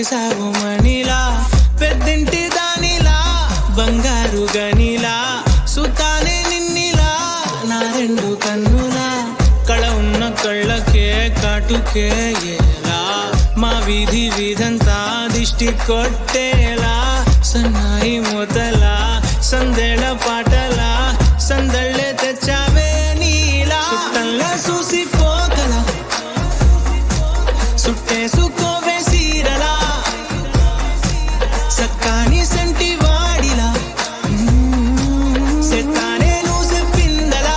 మెరిసావు మణిలా పెద్దింటి దానిలా బంగారు గనిలా సుతానే నిన్నిలా నా రెండు కన్నులా కళ ఉన్న కళ్ళకే కాటుకే ఎలా మా వీధి వీధంతా దిష్టి కొట్టేలా సన్నాయి మొదలా సందేళ పాటలా సందళ్ళే తెచ్చావే నీలా సుట్టల్లా చూసిపోగల సుట్టేసుకోవే సీరలా సక్కాని సంటి వాడిలా సెత్తానే నువ్వు చెప్పిందలా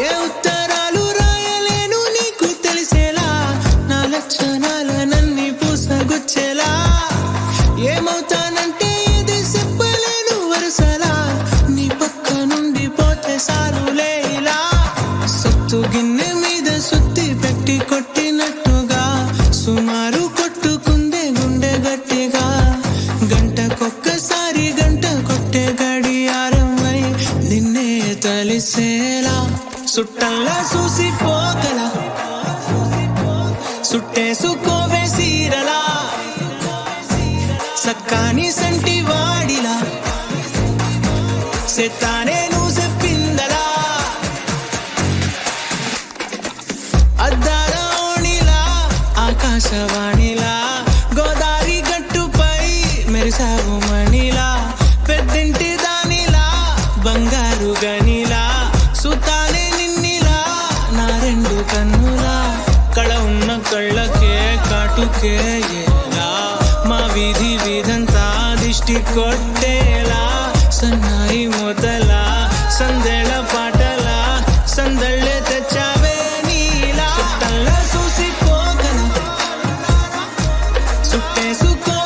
ఏ ఉత్తరాలు రాయలేను నీకు తెలిసేలా నా లక్షణాలనన్నీ పూసగుచ్చేలా ఏమవుతానంటే ఇది చెప్పలేను వరుసలా నీ పక్క నుండి పోతే సారులే ఇలా సత్తు గిన్నె మీద సుత్తి పెట్టి కొట్టినట్టుగా సుమారు కొట్టుకుందే గుండె గట్టిగా గంటకొక్కసారి గంట కొట్టే గడియారమై నిన్నే తలిసేలా సుట్టల్లా చూసిపోగల సుట్టేసుకోవే సీరలా సక్కాని సంటి వాడిలా సెత్తానే నువ్వు చెప్పిందలా అద్దాల ఓణిలా ఆకాశవాణిలా గోదారి గట్టుపై మెరిసావు మణిలా పెద్దింటి దానిలా బంగారు గనిలా సుతానే నిన్నిలా నా రెండు కన్నులా కళ ఉన్న కళ్ళకే కాటుకే ఎలా మా వీధి వీధంతా దిష్టి కొట్టేలా సన్నాయి మొదలా సందేళ పాటలా సందళ్ళే తెచ్చావే నీలా సుట్టల్లా చూసిపోగల సుట్టేసుకో